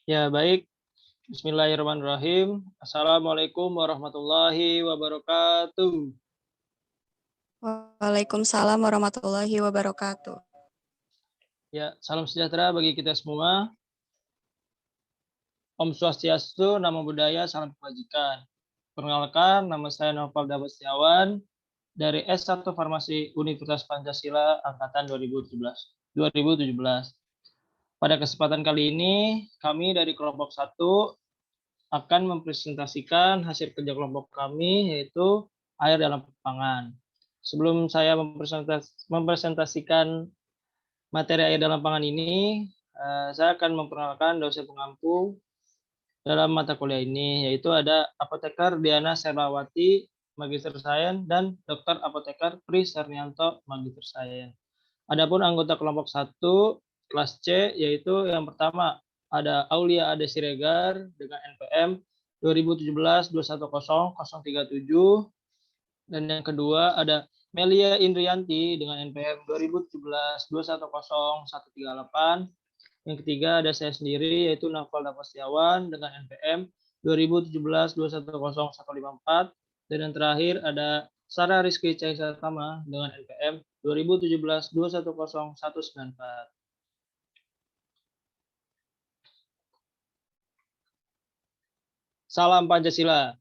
Ya, baik. Bismillahirrahmanirrahim. Assalamualaikum warahmatullahi wabarakatuh. Waalaikumsalam warahmatullahi wabarakatuh. Ya, salam sejahtera bagi kita semua. Om Swastiastu, Namo Buddhaya, salam kebajikan. Perkenalkan, nama saya Noval Dapat Setiawan dari S1 Farmasi Universitas Pancasila angkatan 2017. Pada kesempatan kali ini, kami dari kelompok 1 akan mempresentasikan hasil kerja kelompok kami, yaitu air dalam pangan. Sebelum saya mempresentasikan materi air dalam pangan ini, saya akan memperkenalkan dosen pengampu dalam mata kuliah ini, yaitu ada Apoteker Diana Serlawati, Magister Sains, dan Dr. Apoteker Pri Sarnianto, Magister Sains. Adapun anggota kelompok 1 kelas C, yaitu yang pertama ada Aulia Ade Siregar dengan NPM 2017-210-037, dan yang kedua ada Melia Indrianti dengan NPM 2017-210-138. Yang ketiga ada saya sendiri, yaitu Naufal Dapat Setiawan dengan NPM 2017-210-154. Dan yang terakhir ada Sarah Rizky Cahyatama dengan NPM 2017-210-194. Salam Pancasila.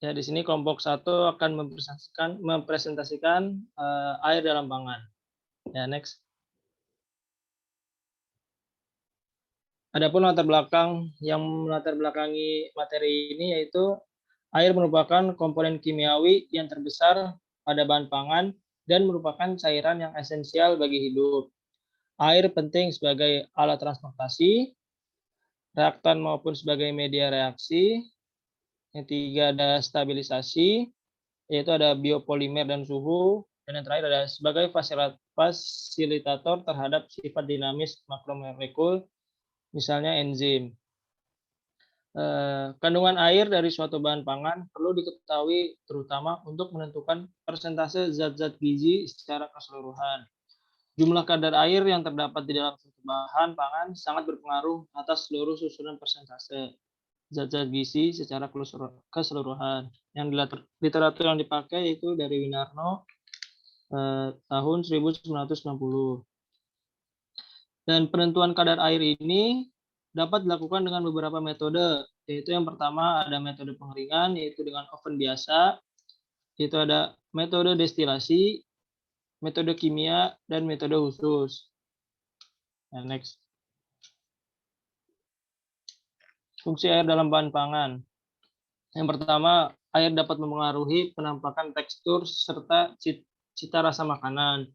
Ya, di sini kelompok 1 akan mempresentasikan air dalam pangan. Ya, next. Adapun latar belakang yang melatar belakangi materi ini, yaitu air merupakan komponen kimiawi yang terbesar pada bahan pangan dan merupakan cairan yang esensial bagi hidup. Air penting sebagai alat transportasi, reaktan maupun sebagai media reaksi. Yang tiga ada stabilisasi, yaitu ada biopolimer dan suhu. Dan yang terakhir ada sebagai fasilitator terhadap sifat dinamis makromolekul, misalnya enzim. Kandungan air dari suatu bahan pangan perlu diketahui terutama untuk menentukan persentase zat-zat gizi secara keseluruhan. Jumlah kadar air yang terdapat di dalam suatu bahan pangan sangat berpengaruh atas seluruh susunan persentase zat-zat gizi secara keseluruhan. Yang literatur yang dipakai yaitu dari Winarno tahun 1960. Dan penentuan kadar air ini dapat dilakukan dengan beberapa metode, yaitu yang pertama ada metode pengeringan, yaitu dengan oven biasa, yaitu ada metode destilasi, metode kimia, dan metode khusus. Nah, next. Fungsi air dalam bahan pangan. Yang pertama, air dapat mempengaruhi penampakan tekstur serta cita rasa makanan.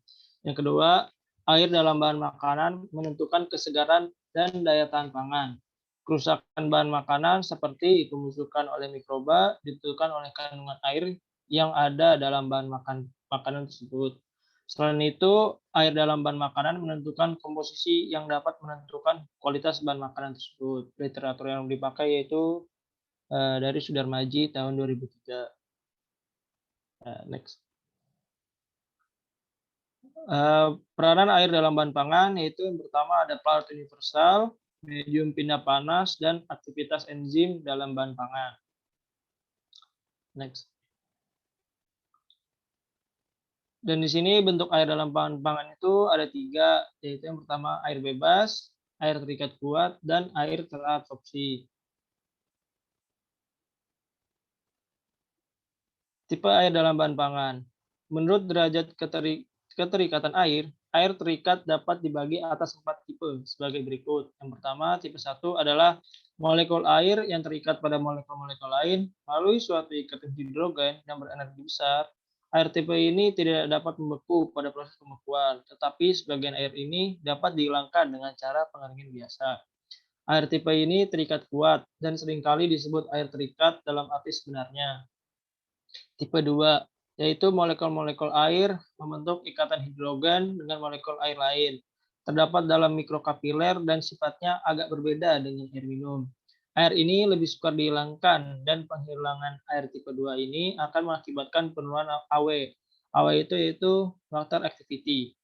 Yang kedua, air dalam bahan makanan menentukan kesegaran dan daya tahan pangan. Kerusakan bahan makanan seperti pembusukan oleh mikroba ditentukan oleh kandungan air yang ada dalam bahan makanan tersebut. Selain itu, air dalam bahan makanan menentukan komposisi yang dapat menentukan kualitas bahan makanan tersebut. Literatur yang dipakai yaitu dari Sudarmaji tahun 2003. Next. Peranan air dalam bahan pangan yaitu yang pertama ada Plaut universal, medium pindah panas, dan aktivitas enzim dalam bahan pangan. Next. Dan di sini bentuk air dalam bahan pangan itu ada 3, yaitu yang pertama air bebas, air terikat kuat, dan air teradsorpsi. Tipe air dalam bahan pangan. Menurut derajat keterikatan air, air terikat dapat dibagi atas 4 tipe sebagai berikut. Yang pertama, tipe 1 adalah molekul air yang terikat pada molekul-molekul lain melalui suatu ikatan hidrogen yang berenergi besar. Air tipe ini tidak dapat membeku pada proses pembekuan, tetapi sebagian air ini dapat dihilangkan dengan cara pengeringan biasa. Air tipe ini terikat kuat dan seringkali disebut air terikat dalam arti sebenarnya. Tipe 2, yaitu molekul-molekul air membentuk ikatan hidrogen dengan molekul air lain. Terdapat dalam mikrokapiler dan sifatnya agak berbeda dengan air minum. Air ini lebih sukar dihilangkan dan penghilangan air tipe 2 ini akan mengakibatkan penurunan AW. AW itu yaitu water activity.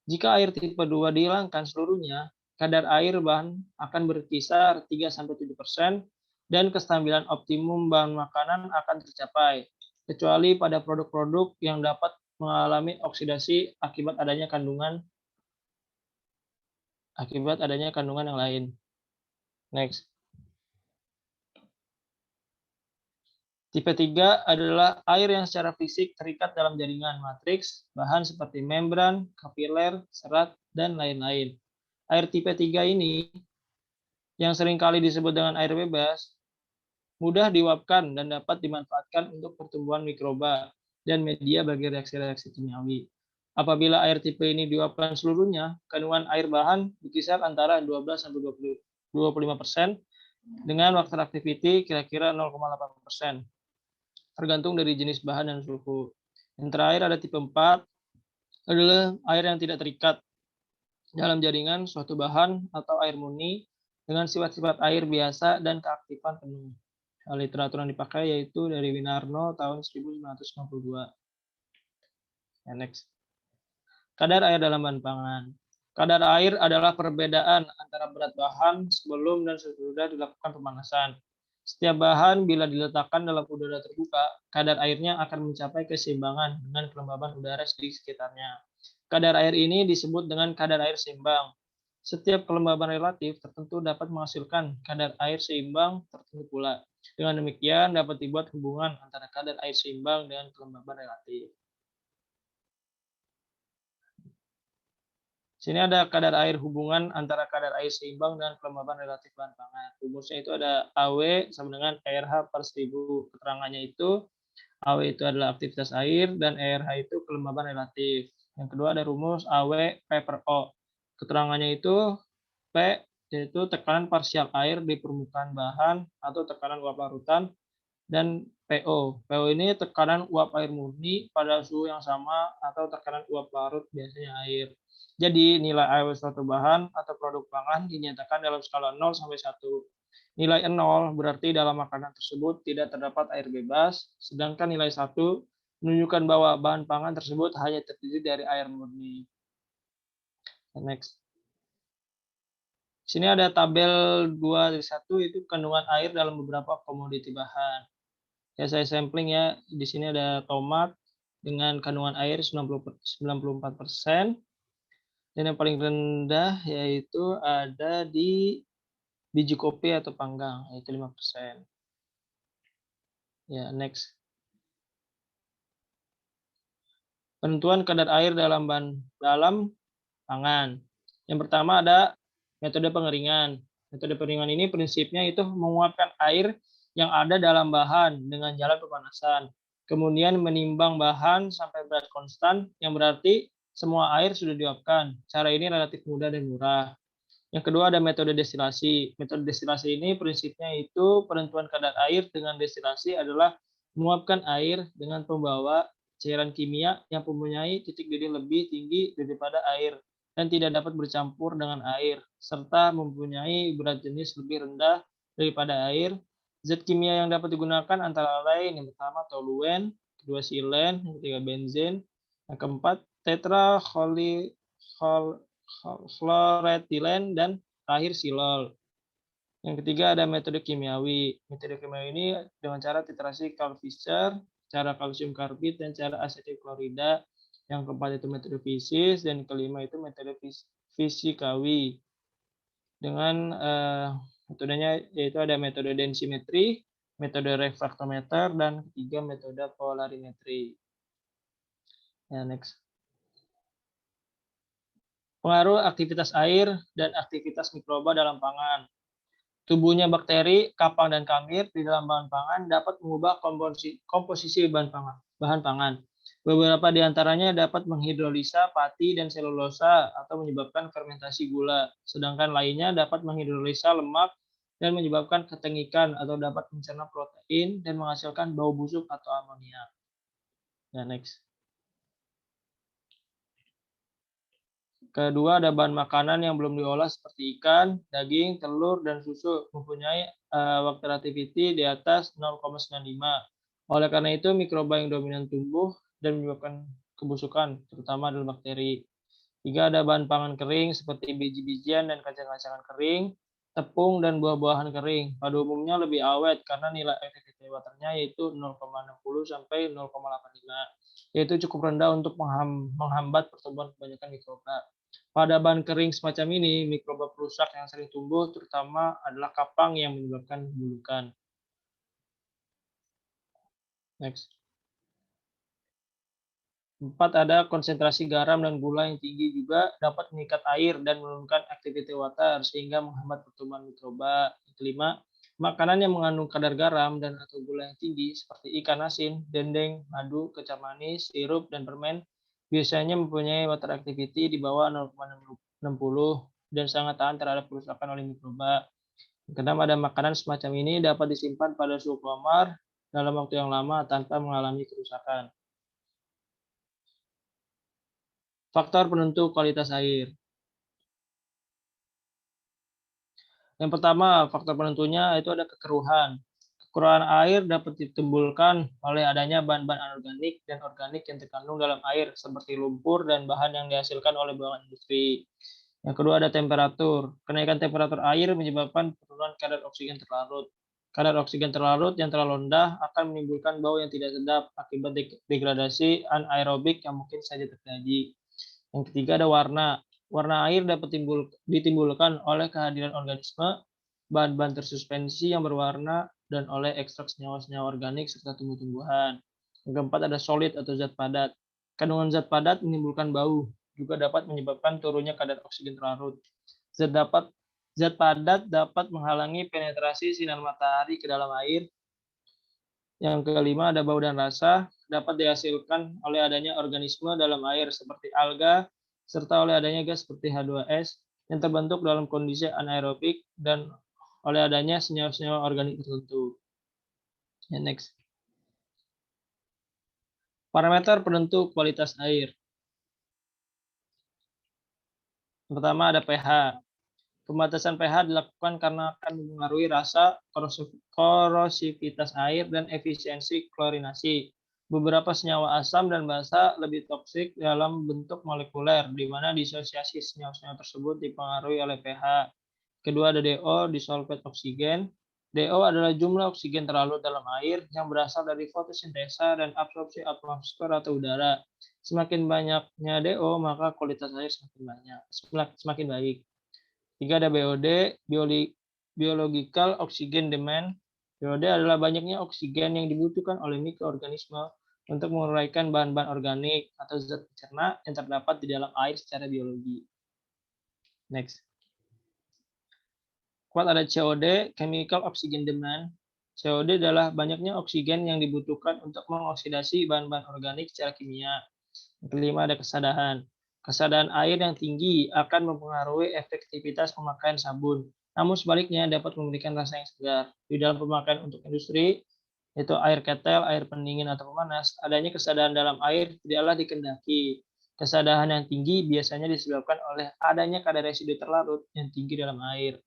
Jika air tipe 2 dihilangkan seluruhnya, kadar air bahan akan berkisar 3-7% dan kestabilan optimum bahan makanan akan tercapai, kecuali pada produk-produk yang dapat mengalami oksidasi akibat adanya kandungan yang lain. Next. Tipe 3 adalah air yang secara fisik terikat dalam jaringan matriks, bahan seperti membran, kapiler, serat, dan lain-lain. Air tipe 3 ini, yang seringkali disebut dengan air bebas, mudah diuapkan dan dapat dimanfaatkan untuk pertumbuhan mikroba dan media bagi reaksi-reaksi kimiawi. Apabila air tipe ini diuapkan seluruhnya, kandungan air bahan berkisar antara 12-25% dengan waktu reactivity kira-kira 0,8%. Tergantung dari jenis bahan dan suhu. Yang terakhir ada tipe 4, adalah air yang tidak terikat dalam jaringan suatu bahan atau air murni dengan sifat-sifat air biasa dan keaktifan penuh. Literatur yang dipakai yaitu dari Winarno tahun 1992. Next. Kadar air dalam bahan pangan. Kadar air adalah perbedaan antara berat bahan sebelum dan sesudah dilakukan pemanasan. Setiap bahan bila diletakkan dalam udara terbuka, kadar airnya akan mencapai keseimbangan dengan kelembaban udara di sekitarnya. Kadar air ini disebut dengan kadar air seimbang. Setiap kelembaban relatif tertentu dapat menghasilkan kadar air seimbang tertentu pula. Dengan demikian dapat dibuat hubungan antara kadar air seimbang dengan kelembaban relatif. Sini ada kadar air, hubungan antara kadar air seimbang dan kelembaban relatif bahan pangan. Rumusnya itu ada AW sama dengan RH per 1000. Keterangannya itu AW itu adalah aktivitas air dan RH itu kelembaban relatif. Yang kedua ada rumus AW P per O. Keterangannya itu P yaitu tekanan parsial air di permukaan bahan atau tekanan uap larutan, dan PO. PO ini tekanan uap air murni pada suhu yang sama atau tekanan uap larut biasanya air. Jadi nilai AW suatu bahan atau produk pangan dinyatakan dalam skala 0 sampai 1. Nilai 0 berarti dalam makanan tersebut tidak terdapat air bebas, sedangkan nilai 1 menunjukkan bahwa bahan pangan tersebut hanya terdiri dari air murni. Next. Sini ada tabel 2 dari 1, itu kandungan air dalam beberapa komoditi bahan. Ya, saya sampling ya. Di sini ada tomat dengan kandungan air 94%. Dan yang paling rendah yaitu ada di biji kopi atau panggang, yaitu 5%. Ya, next. Penentuan kadar air dalam pangan. Yang pertama ada metode pengeringan. Metode pengeringan ini prinsipnya itu menguapkan air yang ada dalam bahan dengan jalan pemanasan. Kemudian menimbang bahan sampai berat konstan, yang berarti semua air sudah diuapkan. Cara ini relatif mudah dan murah. Yang kedua ada metode destilasi. Metode destilasi ini prinsipnya itu penentuan kadar air dengan destilasi adalah menguapkan air dengan pembawa cairan kimia yang mempunyai titik didih lebih tinggi daripada air dan tidak dapat bercampur dengan air, serta mempunyai berat jenis lebih rendah daripada air. Zat kimia yang dapat digunakan antara lain yang pertama toluen, kedua silen, yang ketiga benzen, yang keempat tetrachloretilen, dan terakhir silol. Yang ketiga ada metode kimiawi. Metode kimiawi ini dengan cara titrasi Karl-Fischer, cara kalsium karbit, dan cara asetil klorida. Yang keempat itu metode fisis, dan kelima itu metode fisikawi. Dengan metodenya yaitu ada metode densimetri, metode refraktometer, dan ketiga metode polarimetri. Ya, next. Pengaruh aktivitas air dan aktivitas mikroba dalam pangan. Tubuhnya bakteri, kapang, dan kamir di dalam bahan pangan dapat mengubah komposisi bahan pangan. Beberapa di antaranya dapat menghidrolisa pati dan selulosa atau menyebabkan fermentasi gula, sedangkan lainnya dapat menghidrolisa lemak dan menyebabkan ketengikan atau dapat mencerna protein dan menghasilkan bau busuk atau amonia. Ya, next. Kedua ada bahan makanan yang belum diolah seperti ikan, daging, telur, dan susu mempunyai waktu reactivity di atas 0,95. Oleh karena itu mikroba yang dominan tumbuh dan menyebabkan kebusukan, terutama adalah bakteri. 3 ada bahan pangan kering seperti biji-bijian dan kacang-kacangan kering, tepung dan buah-buahan kering. Pada umumnya lebih awet karena nilai activity waternya yaitu 0,60 sampai 0,85, yaitu cukup rendah untuk menghambat pertumbuhan kebanyakan mikroba. Pada bahan kering semacam ini, mikroba perusak yang sering tumbuh terutama adalah kapang yang menyebabkan bulukan. Next. 4 ada konsentrasi garam dan gula yang tinggi juga dapat mengikat air dan menurunkan activity water sehingga menghambat pertumbuhan mikroba. Yang 5, makanan yang mengandung kadar garam dan atau gula yang tinggi seperti ikan asin, dendeng, madu, kecap manis, sirup, dan permen biasanya mempunyai water activity di bawah 0,60 dan sangat tahan terhadap kerusakan oleh mikroba. Yang keenam ada makanan semacam ini dapat disimpan pada suhu kamar dalam waktu yang lama tanpa mengalami kerusakan. Faktor penentu kualitas air. Yang pertama, faktor penentunya itu ada kekeruhan. Kekurangan air dapat ditimbulkan oleh adanya bahan-bahan anorganik dan organik yang terkandung dalam air, seperti lumpur dan bahan yang dihasilkan oleh buangan industri. Yang kedua ada temperatur. Kenaikan temperatur air menyebabkan penurunan kadar oksigen terlarut. Kadar oksigen terlarut yang terlalu rendah akan menimbulkan bau yang tidak sedap akibat degradasi anaerobik yang mungkin saja terjadi. Yang ketiga ada warna. Warna air dapat ditimbulkan oleh kehadiran organisme, bahan-bahan tersuspensi yang berwarna, dan oleh ekstrak senyawa-senyawa organik serta tumbuh-tumbuhan. Yang keempat ada solid atau zat padat. Kandungan zat padat menimbulkan bau, juga dapat menyebabkan turunnya kadar oksigen terlarut. Zat padat dapat menghalangi penetrasi sinar matahari ke dalam air. Yang kelima ada bau dan rasa, dapat dihasilkan oleh adanya organisme dalam air seperti alga, serta oleh adanya gas seperti H2S yang terbentuk dalam kondisi anaerobik dan oleh adanya senyawa-senyawa organik tertentu. Next. Parameter penentu kualitas air. Pertama ada pH. Pembatasan pH dilakukan karena akan mempengaruhi rasa, korosivitas air, dan efisiensi klorinasi. Beberapa senyawa asam dan basa lebih toksik dalam bentuk molekuler, di mana disosiasi senyawa-senyawa tersebut dipengaruhi oleh pH. Kedua ada DO, disolved oksigen. DO adalah jumlah oksigen terlarut dalam air yang berasal dari fotosintesa dan absorpsi atmosfer atau udara. Semakin banyaknya DO, maka kualitas air semakin baik. 3 ada BOD, biological oxygen demand. BOD adalah banyaknya oksigen yang dibutuhkan oleh mikroorganisme untuk menguraikan bahan-bahan organik atau zat pencerna yang terdapat di dalam air secara biologi. Next. Keempat ada COD, chemical oxygen demand. COD adalah banyaknya oksigen yang dibutuhkan untuk mengoksidasi bahan-bahan organik secara kimia. Yang kelima ada kesadahan. Kesadahan air yang tinggi akan mempengaruhi efektivitas pemakaian sabun. Namun sebaliknya dapat memberikan rasa yang segar. Di dalam pemakaian untuk industri, yaitu air ketel, air pendingin, atau pemanas, adanya kesadahan dalam air tidaklah dikehendaki. Kesadahan yang tinggi biasanya disebabkan oleh adanya kadar residu terlarut yang tinggi dalam air.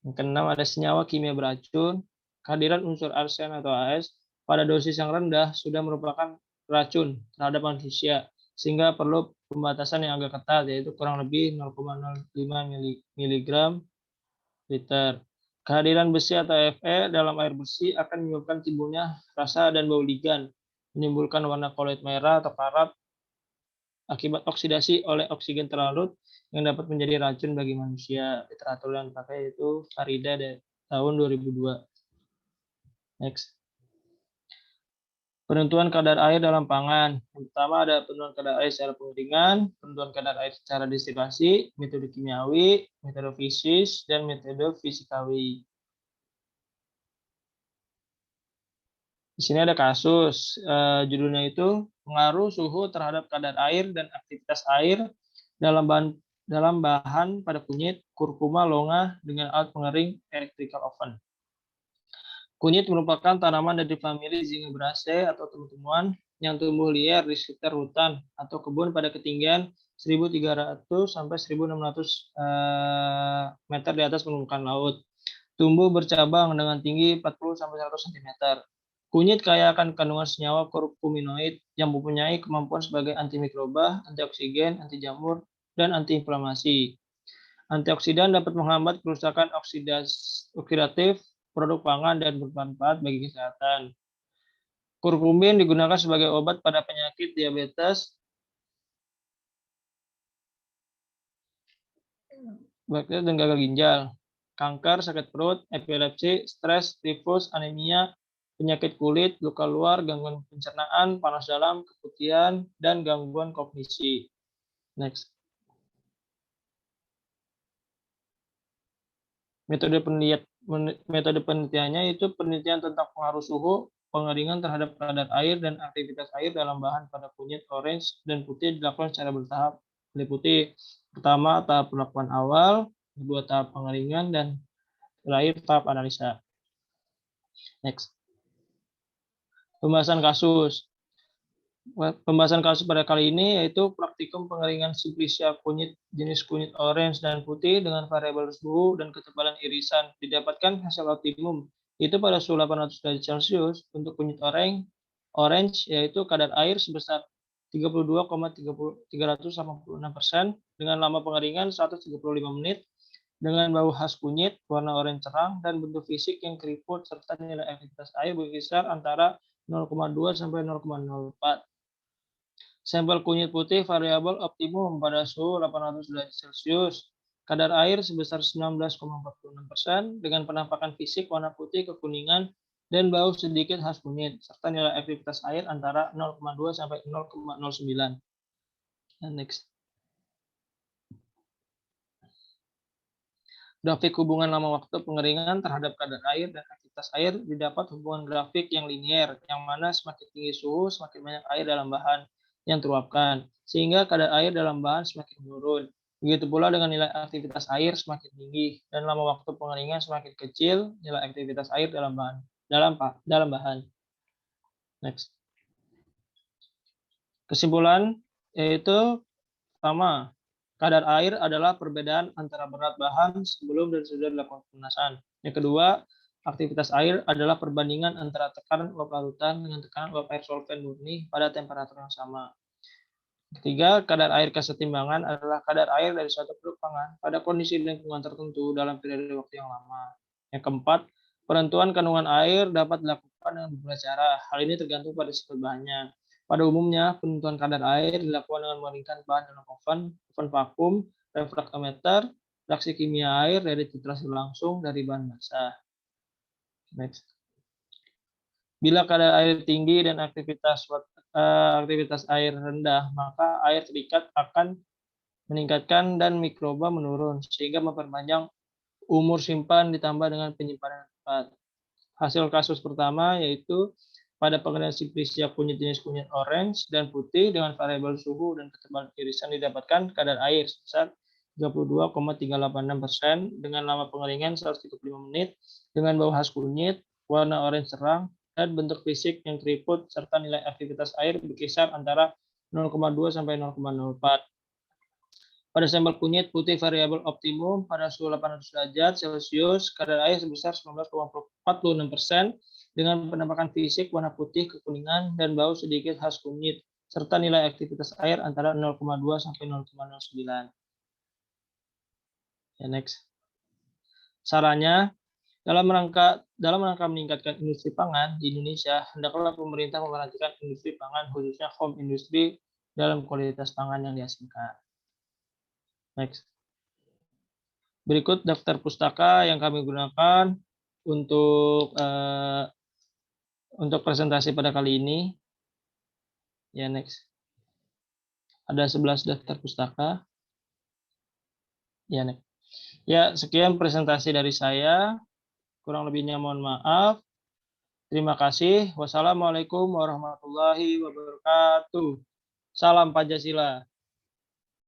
Yang keenam ada senyawa kimia beracun. Kehadiran unsur arsen atau AS pada dosis yang rendah sudah merupakan racun terhadap manusia, sehingga perlu pembatasan yang agak ketat, yaitu kurang lebih 0,05 mg liter. Kehadiran besi atau Fe dalam air bersih akan menyebabkan timbulnya rasa dan bau ligan, menimbulkan warna koloid merah atau karat akibat oksidasi oleh oksigen terlarut yang dapat menjadi racun bagi manusia. Literatur yang dipakai itu Farida dari tahun 2002. Next. Penentuan kadar air dalam pangan. Yang pertama ada penentuan kadar air secara pengeringan, penentuan kadar air secara destilasi, metode kimiawi, metode fisis, dan metode fisikawi. Di sini ada kasus, judulnya itu pengaruh suhu terhadap kadar air dan aktivitas air dalam bahan pada kunyit, kurkuma, longa dengan alat pengering electrical oven. Kunyit merupakan tanaman dari famili Zingibraceae atau tumbuh-tumbuhan yang tumbuh liar di sekitar hutan atau kebun pada ketinggian 1.300 sampai 1.600 meter di atas permukaan laut. Tumbuh bercabang dengan tinggi 40 sampai 100 cm. Kunyit kaya akan kandungan senyawa kurkuminoid yang mempunyai kemampuan sebagai antimikroba, antioksigen, anti jamur, dan antiinflamasi. Antioksidan dapat menghambat kerusakan oksidatif produk pangan dan bermanfaat bagi kesehatan. Kurkumin digunakan sebagai obat pada penyakit diabetes, bakteri dan gagal ginjal, kanker, sakit perut, epilepsi, stres, tifus, anemia, penyakit kulit, luka luar, gangguan pencernaan, panas dalam, keputihan, dan gangguan kognisi. Next. Metode penelitiannya itu penelitian tentang pengaruh suhu, pengeringan terhadap kadar air dan aktivitas air dalam bahan pada kunyit orange dan putih dilakukan secara bertahap. Meliputi pertama tahap penerapan awal, kedua tahap pengeringan, dan terakhir tahap analisa. Next. Pembahasan kasus. Pembahasan kasus pada kali ini yaitu praktikum pengeringan Simplicia kunyit jenis kunyit orange dan putih dengan variabel suhu dan ketebalan irisan didapatkan hasil optimum itu pada suhu 800 derajat Celcius untuk kunyit orange yaitu kadar air sebesar 32,386% dengan lama pengeringan 135 menit dengan bau khas kunyit warna oranye cerah dan bentuk fisik yang keriput serta nilai aktivitas air berkisar antara 0,2 sampai 0,04. Sampel kunyit putih variabel optimum pada suhu 800 derajat Celcius. Kadar air sebesar 19,46% dengan penampakan fisik warna putih kekuningan dan bau sedikit khas kunyit, serta nilai aktivitas air antara 0,2 sampai 0,09. Next. Grafik hubungan lama waktu pengeringan terhadap kadar air dan aktivitas air didapat hubungan grafik yang linier, yang mana semakin tinggi suhu, semakin banyak air dalam bahan yang teruapkan, sehingga kadar air dalam bahan semakin menurun. Begitu pula dengan nilai aktivitas air semakin tinggi dan lama waktu pengeringan semakin kecil, nilai aktivitas air dalam bahan. Next. Kesimpulan yaitu pertama, kadar air adalah perbedaan antara berat bahan sebelum dan sesudah dilakukan pemanasan. Yang kedua, aktivitas air adalah perbandingan antara tekanan uap larutan dengan tekanan uap air solvent murni pada temperatur yang sama. Ketiga, kadar air kesetimbangan adalah kadar air dari suatu produk pangan pada kondisi lingkungan tertentu dalam periode waktu yang lama. Yang keempat, penentuan kandungan air dapat dilakukan dengan beberapa cara. Hal ini tergantung pada sifat bahannya. Pada umumnya, penentuan kadar air dilakukan dengan mengeringkan bahan dalam oven vakum, refraktometer, reaksi kimia air dari titrasi langsung dari bahan basah. Next. Bila kadar air tinggi dan aktivitas air rendah, maka air terikat akan meningkatkan dan mikroba menurun, sehingga memperpanjang umur simpan ditambah dengan penyimpanan tepat. Hasil kasus pertama yaitu pada pengeringan Simplicia kunyit jenis kunyit orange dan putih dengan variabel suhu dan ketebalan irisan didapatkan kadar air sebesar 32,386% dengan lama pengeringan 135 menit dengan bau khas kunyit, warna orange cerah, dan bentuk fisik yang keriput serta nilai aktivitas air berkisar antara 0,2 sampai 0,04. Pada sampel kunyit putih variabel optimum pada suhu 800 derajat Celcius, kadar air sebesar 19,46% dengan penampakan fisik warna putih kekuningan dan bau sedikit khas kunyit serta nilai aktivitas air antara 0,2 sampai 0,09. Next. Sarannya, dalam rangka meningkatkan industri pangan di Indonesia, hendaklah pemerintah memperhatikan industri pangan, khususnya home industry, dalam kualitas pangan yang dihasilkan. Next. Berikut daftar pustaka yang kami gunakan untuk presentasi pada kali ini. Ya, next. Ada 11 daftar pustaka. Ya, next. Ya, sekian presentasi dari saya. Kurang lebihnya mohon maaf. Terima kasih. Wassalamualaikum warahmatullahi wabarakatuh. Salam Pancasila.